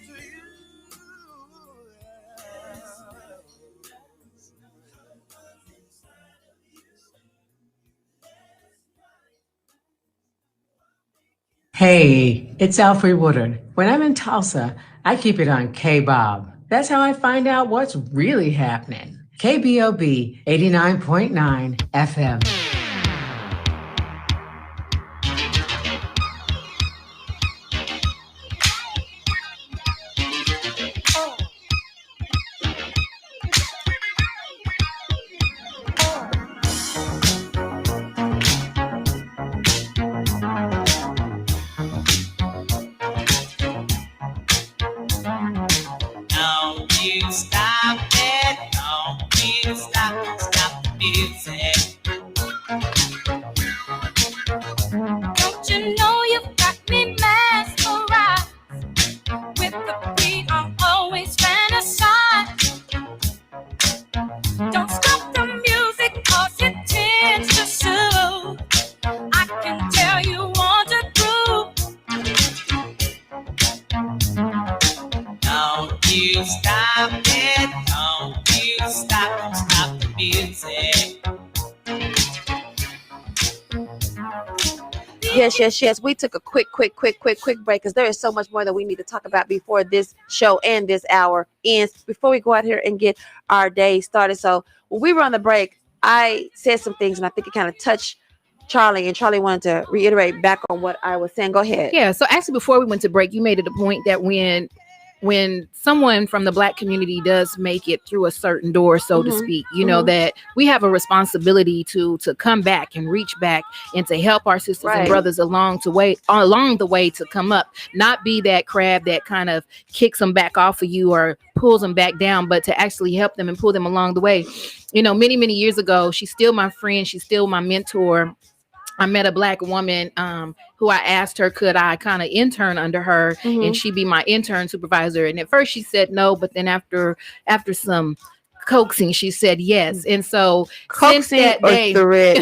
Hey, it's Alfred Woodard. When I'm in Tulsa, I keep it on KBOB. That's how I find out what's really happening. KBOB 89.9 FM. Don't stop the music 'cause it tends to soothe. stop it. Don't you stop the music. Yes. We took a quick break because there is so much more that we need to talk about before this show and this hour ends, before we go out here and get our day started. So when we were on the break, I said some things and I think it kind of touched Charlie, and Charlie wanted to reiterate back on what I was saying. Go ahead. Yeah. So actually, before we went to break, you made it a point that when someone from the Black community does make it through a certain door, so to speak, you know, that we have a responsibility to come back and reach back and to help our sisters and brothers along the way to come up, not be that crab that kind of kicks them back off of you or pulls them back down, but to actually help them and pull them along the way. You know, many years ago, she's still my friend. She's still my mentor. I met a Black woman who I asked her, could I kind of intern under her and she be my intern supervisor? And at first she said no, but then after some coaxing, she said yes. And so since that day, coaxing.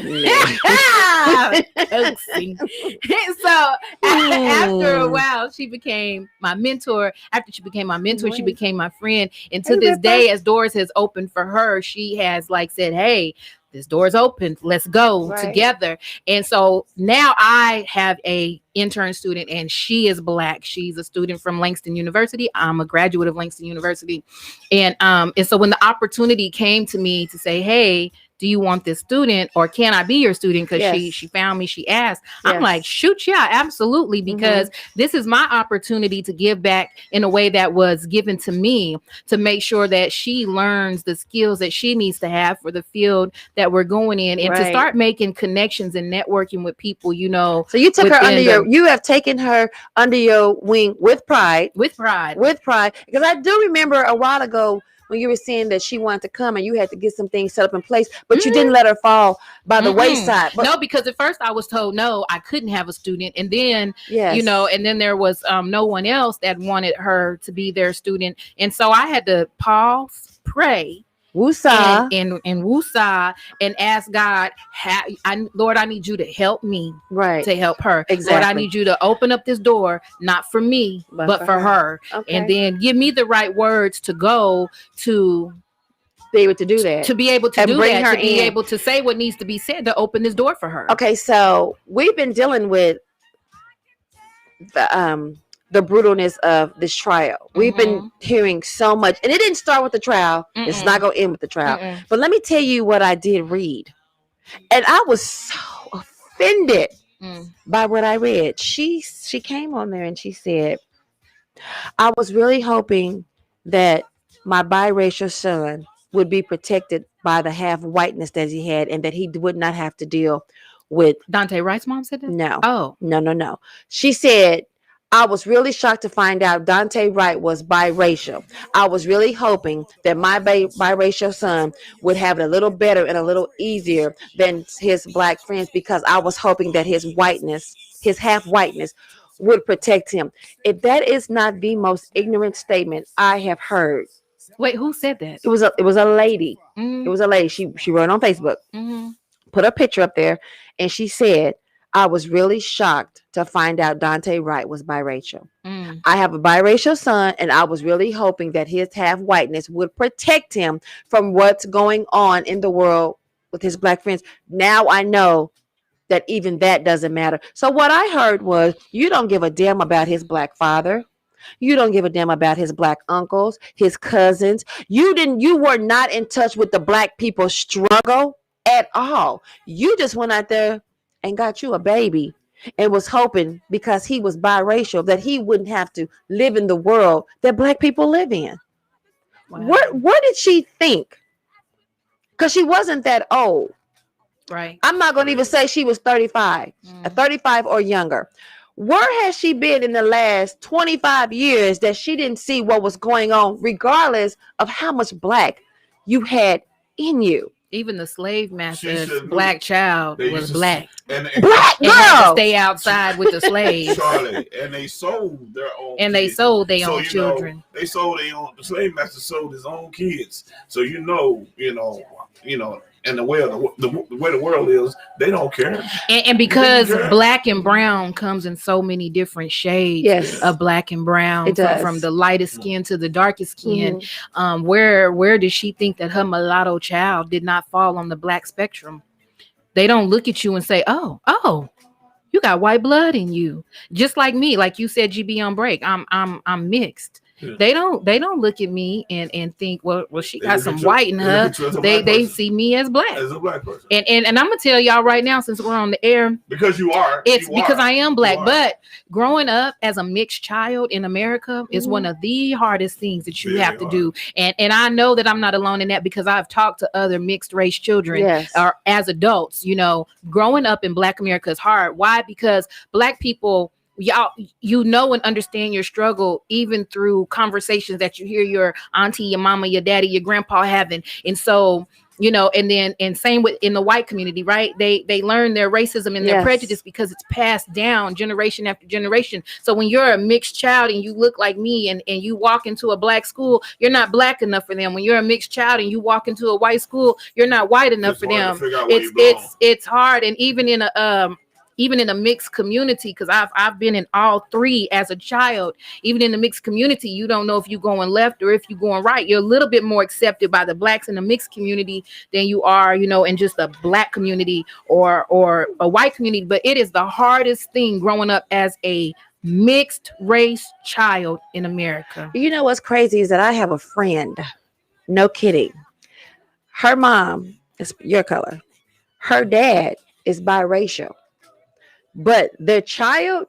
And so after a while, she became my mentor. After she became my mentor, she became my friend. And to this day, as doors has opened for her, she has said, hey, this door's open. Let's go together. And so now I have a intern student and she is Black. She's a student from Levingston University. I'm a graduate of Levingston University. And so when the opportunity came to me to say, hey, do you want this student or can I be your student? Because she found me, she asked. I'm like, shoot, yeah, absolutely. Because this is my opportunity to give back in a way that was given to me, to make sure that she learns the skills that she needs to have for the field that we're going in, and to start making connections and networking with people, you know. So you took her under you have taken her under your wing with pride. Because I do remember a while ago when you were saying that she wanted to come and you had to get some things set up in place, but you didn't let her fall by the wayside. No, because at first I was told, no, I couldn't have a student. And then, you know, and then there was no one else that wanted her to be their student. And so I had to pause, pray, woosah and woosah, and ask God, Lord, I need you to help me to help her. Lord, I need you to open up this door, not for me, but for her. And then give me the right words to go to be able to do that, to be able to do that, to be able to say what needs to be said to open this door for her. Okay, so we've been dealing with the brutalness of this trial. We've been hearing so much, and it didn't start with the trial. It's not going to end with the trial. But let me tell you what I did read. And I was so offended by what I read. She came on there and she said, I was really hoping that my biracial son would be protected by the half whiteness that he had, and that he would not have to deal with Dante Wright's mom said that? No. Oh. No. She said, I was really shocked to find out Dante Wright was biracial. I was really hoping that my biracial son would have it a little better and a little easier than his Black friends, because I was hoping that his whiteness, his half whiteness, would protect him. If that is not the most ignorant statement I have heard. Wait, who said that? It was a lady. It was a lady. She wrote on Facebook, put a picture up there, and she said, I was really shocked to find out Dante Wright was biracial. I have a biracial son, and I was really hoping that his half whiteness would protect him from what's going on in the world with his Black friends. Now I know that even that doesn't matter. So what I heard was, you don't give a damn about his Black father. You don't give a damn about his Black uncles, his cousins. You were not in touch with the Black people's struggle at all. You just went out there and got you a baby and was hoping, because he was biracial, that he wouldn't have to live in the world that Black people live in. Wow. What did she think? Because she wasn't that old. Right. I'm not going to even say she was 35, 35 or younger. Where has she been in the last 25 years that she didn't see what was going on, regardless of how much Black you had in you? Even the slave master's Black child was Black. And Black girl had to stay outside with the slaves. Charlie, and they sold their own. And they sold their own children. They sold their own. The slave master sold his own kids. So you know, and the way the world is, they don't care. And because black and brown comes in so many different shades of black and brown, from the lightest skin to the darkest skin. Where does she think that her mulatto child did not fall on the black spectrum? They don't look at you and say, oh, you got white blood in you. Just like me, like you said, GB on break. I'm mixed. Yeah. They don't look at me and think, well, she got some white in her. They see me as black. As a black person. And I'm gonna tell y'all right now, since we're on the air, because because I am black. But growing up as a mixed child in America is one of the hardest things that you have to do. And I know that I'm not alone in that, because I've talked to other mixed race children or as adults. You know, growing up in Black America is hard. Why? Because Black people, y'all, and understand your struggle even through conversations that you hear your auntie, your mama, your daddy, your grandpa having. And so, and same with in the white community, right? They learn their racism and their prejudice because it's passed down generation after generation. So when you're a mixed child and you look like me and you walk into a black school, you're not black enough for them. When you're a mixed child and you walk into a white school, you're not white enough for them. It's hard. And even in a mixed community, because I've been in all three as a child. Even in the mixed community, you don't know if you're going left or if you're going right. You're a little bit more accepted by the blacks in the mixed community than you are, in just a black community or a white community. But it is the hardest thing growing up as a mixed race child in America. You know what's crazy is that I have a friend, no kidding. Her mom is your color. Her dad is biracial. But their child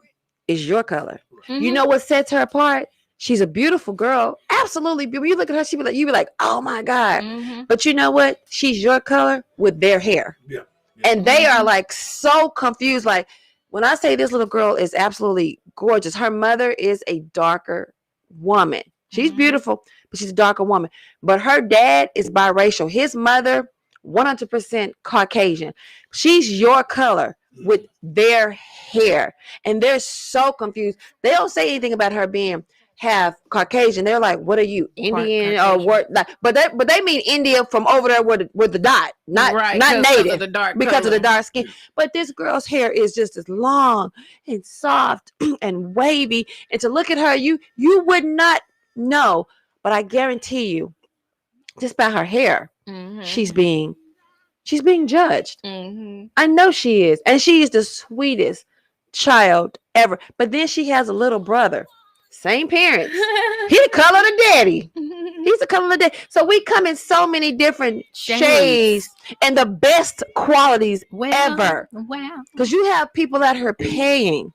is your color. Mm-hmm. You know what sets her apart? She's a beautiful girl. Absolutely beautiful. You look at her, you be like, oh my God. Mm-hmm. But you know what? She's your color with their hair. Yeah. And they are like so confused. Like, when I say this little girl is absolutely gorgeous, her mother is a darker woman. She's beautiful, but she's a darker woman. But her dad is biracial. His mother, 100% Caucasian. She's your color with their hair, and they're so confused. They don't say anything about her being half Caucasian. They're like, what are you, Indian or what? Like, but they mean India from over there with the dot, not native, because of the dark skin. But this girl's hair is just as long and soft and wavy, and to look at her, you would not know, but I guarantee you, just by her hair, she's being judged. I know she is. And she is the sweetest child ever. But then she has a little brother. Same parents. He the color of the daddy. He's the color of the daddy. So we come in so many different shades and the best qualities ever. Wow. Because you have people out here paying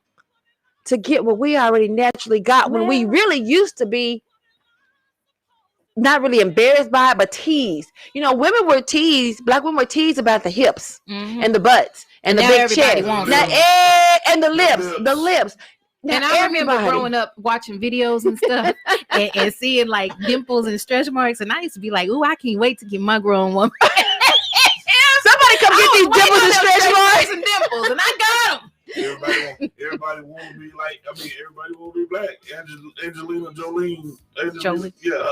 to get what we already naturally got when we really used to be not really embarrassed by it, but teased. Women were teased. Black women were teased about the hips and the butts and the big chest. And the lips. Now, and I remember growing up watching videos and stuff and seeing like dimples and stretch marks. And I used to be like, ooh, I can't wait to get my grown woman. Somebody come get these dimples and stretch marks and dimples, and I got them. Everybody want to be like, everybody want to be black. Angelina Jolie. Her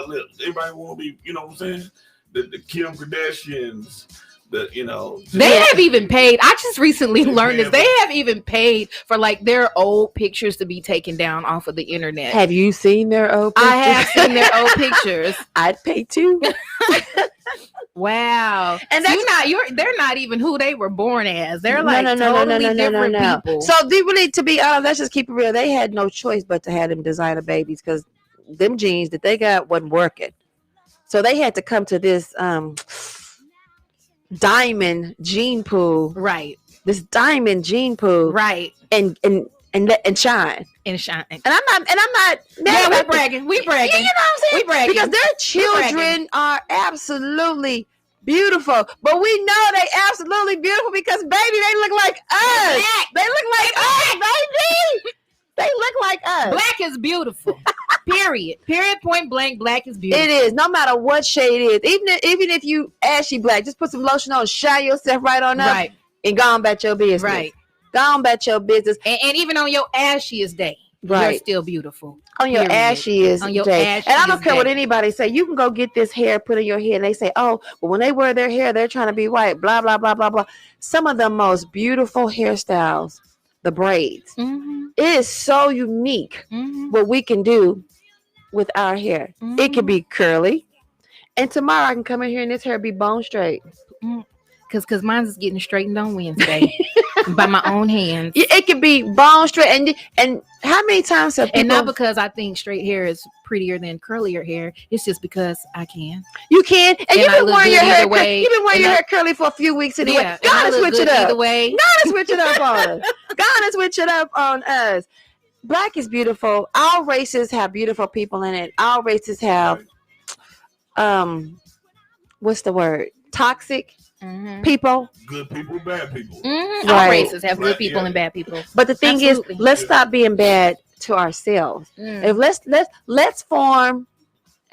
lips. Everybody want to be, you know what I'm saying? The Kim Kardashians, They have even paid. I just recently learned this. They have even paid for like their old pictures to be taken down off of the internet. Have you seen their old pictures? I have seen their old pictures. I'd pay too. Wow. And they're not even who they were born as. They're like totally different people. So they really, to be honest, let's just keep it real. They had no choice but to have them designer babies because them jeans that they got wasn't working. So they had to come to this diamond gene pool. Right. This diamond gene pool. Right. And shine. And shine. And I'm not. Yeah, we're bragging. We bragging. You know what I'm saying? We bragging. Because their children are absolutely beautiful. But we know they absolutely beautiful because, baby, they look like us. Black. They look like us, baby. They look like us. Black is beautiful. Period. Point blank. Black is beautiful. It is. No matter what shade it is. Even if you ashy black, just put some lotion on, shine yourself right on up, and go on about your business. Right. Go on about your business. And even on your ashiest day. You're Right. still beautiful. On your Period. ashiest On your day. And I don't ashiest care what day. anybody say. You can go get this hair put in your head. And they say, oh, well, when they wear their hair, they're trying to be white. Blah, blah, blah, blah, blah. Some of the most beautiful hairstyles, the braids. Mm-hmm. It is so unique Mm-hmm. what we can do with our hair. Mm-hmm. It can be curly. And tomorrow I can come in here and this hair be bone straight. Cause mine's is getting straightened on Wednesday by my own hands. It can be bone straight. And how many times have people... And not because I think straight hair is prettier than curlier hair. It's just because I can. You can. And you've been wearing your hair way. You've been wearing your hair curly for a few weeks anyway. Yeah, Gotta switch it up. Either way. Gotta switch it up on us. Gotta switch it up on us. Black is beautiful. All races have beautiful people in it. All races have what's the word? Toxic people. Good people, bad people. Mm-hmm. Right. All races have good Right, people yeah. and bad people. But the thing Absolutely. is, let's stop being bad to ourselves. If let's form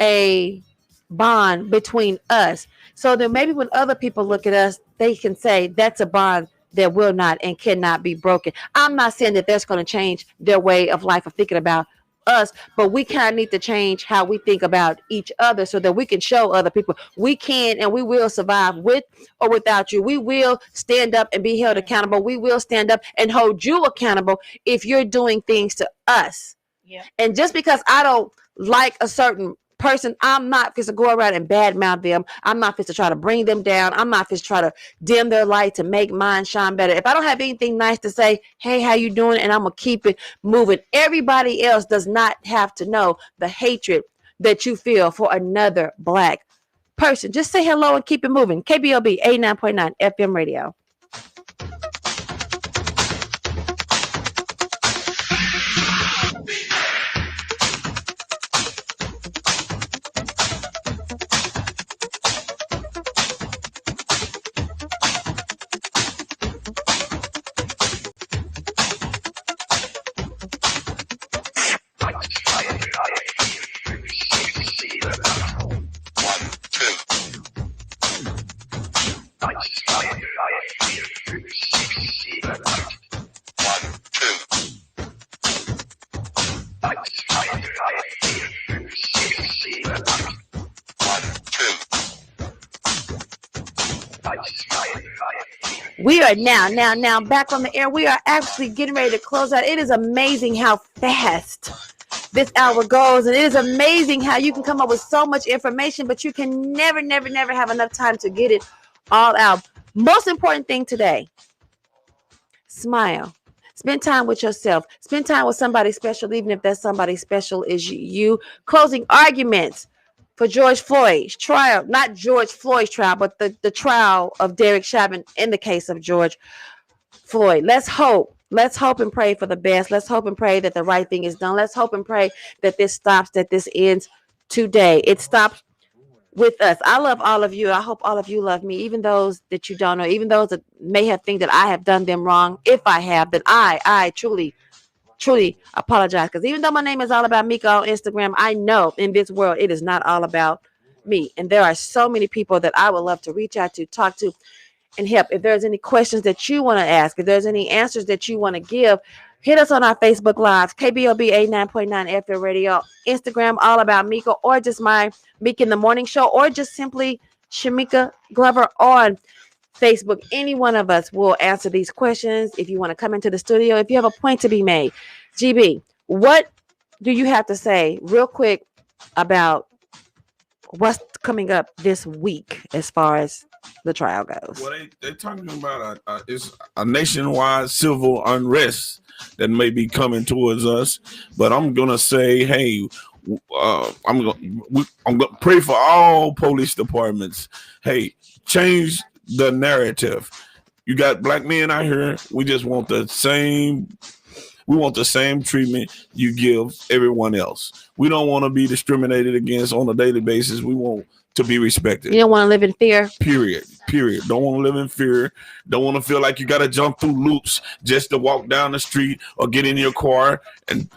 a bond between us, so that maybe when other people look at us, they can say that's a bond that will not and cannot be broken. I'm not saying that that's going to change their way of life of thinking about us, but we kind of need to change how we think about each other so that we can show other people we can and we will survive with or without you. We will stand up and be held accountable. We will stand up and hold you accountable if you're doing things to us. Yeah. And just because I don't like a certain person, I'm not just to go around and badmouth them. I'm not just to try to bring them down. I'm not just to try to dim their light to make mine shine better. If I don't have anything nice to say, hey, how you doing? And I'm gonna keep it moving. Everybody else does not have to know the hatred that you feel for another Black person. Just say hello and keep it moving. KBOB 89.9 FM radio. We are now back on the air. We are actually getting ready to close out. It is amazing how fast this hour goes, and it is amazing how you can come up with so much information, but you can never have enough time to get it all out. Most important thing today: smile. Spend time with yourself. Spend time with somebody special, even if that somebody special is you. Closing arguments for George Floyd's trial, not George Floyd's trial, but the trial of Derek Chauvin in the case of George Floyd. Let's hope and pray for the best. Let's hope and pray that the right thing is done. Let's hope and pray that this stops, that this ends today. It stops with us. I love all of you. I hope all of you love me, even those that you don't know, even those that may have think that I have done them wrong. If I have, then I truly apologize, because even though my name is all about Mika on Instagram, I know in this world it is not all about me, and there are so many people that I would love to reach out to, talk to, and help. If there's any questions that you want to ask, if there's any answers that you want to give, hit us on our Facebook Live, KBOB 89.9 FM radio, Instagram all about Mika, or just my Mika in the Morning Show, or just simply Shamika Glover on Facebook. Any one of us will answer these questions. If you want to come into the studio, if you have a point to be made, GB, what do you have to say real quick about what's coming up this week as far as the trial goes? Well, they're talking about it's a nationwide civil unrest that may be coming towards us, but I'm gonna say, hey, I'm gonna pray for all police departments. Hey, change the narrative. You got Black men out here. We just want the same. We want the same treatment you give everyone else. We don't want to be discriminated against on a daily basis. We want to be respected. You don't want to live in fear. Period. Don't want to live in fear. Don't want to feel like you got to jump through loops just to walk down the street or get in your car and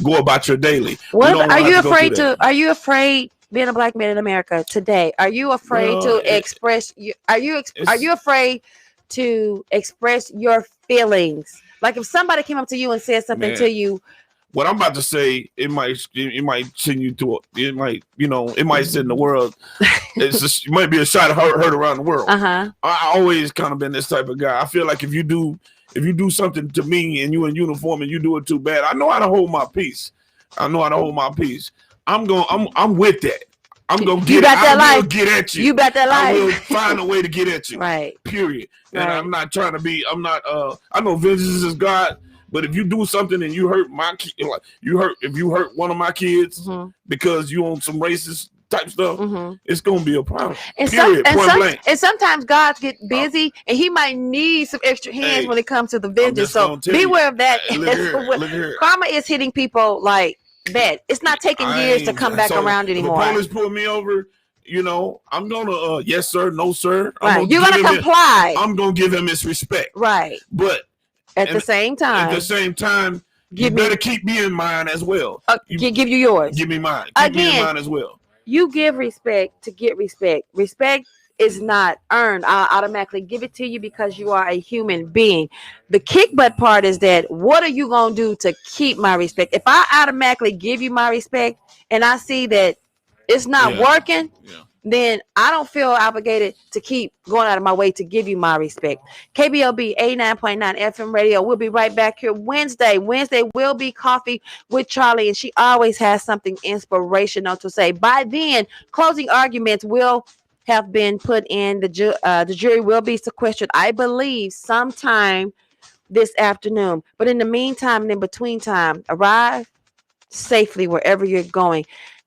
go about your daily. What are you afraid to? Are you afraid? Being a Black man in America today, are you afraid to express? Are you afraid to express your feelings? Like if somebody came up to you and said something to you, what I'm about to say, it might send you to it might send the world. It might be a shot heard around the world. I always kind of been this type of guy. I feel like if you do something to me and you in uniform and you do it too bad, I know how to hold my peace. I'm with that. I'm gonna get at you. You got that life. I will find a way to get at you. Right. Period. And Right. I'm not trying to be. I know vengeance is God, but if you do something and you hurt my kid, like if you hurt one of my kids because you on some racist type stuff, it's gonna be a problem. And sometimes God get busy and he might need some extra hands when it comes to the vengeance. So beware of that. Look here. Karma is hitting people like that. It's not taking years to come back around anymore. If the police pull me over, I'm gonna yes sir, no sir. Right. You're gonna comply. I'm gonna give him his respect. Right. But at the same time, you better keep me in mind as well. Give you yours. Give me mine. Keep me in mind as well. You give respect to get respect. Respect is not earned. I'll automatically give it to you because you are a human being. The kick butt part is that what are you going to do to keep my respect? If I automatically give you my respect and I see that it's not working, then I don't feel obligated to keep going out of my way to give you my respect. KBOB 89.9 FM radio. We'll be right back here Wednesday. Wednesday will be Coffee with Charlie, and she always has something inspirational to say. By then, closing arguments will have been put in. The jury will be sequestered, I believe, sometime this afternoon. But in the meantime and in between time, arrive safely wherever you're going.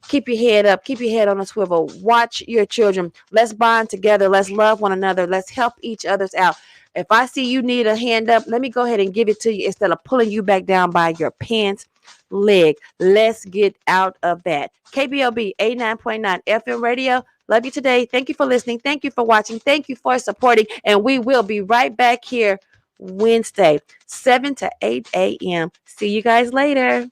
Keep your head up. Keep your head on a swivel. Watch your children. Let's bond together. Let's love one another. Let's help each other's out. If I see you need a hand up, let me go ahead and give it to you instead of pulling you back down by your pants leg. Let's get out of that. KBOB 89.9 FM radio. Love you today. Thank you for listening. Thank you for watching. Thank you for supporting. And we will be right back here Wednesday, 7 to 8 a.m. See you guys later.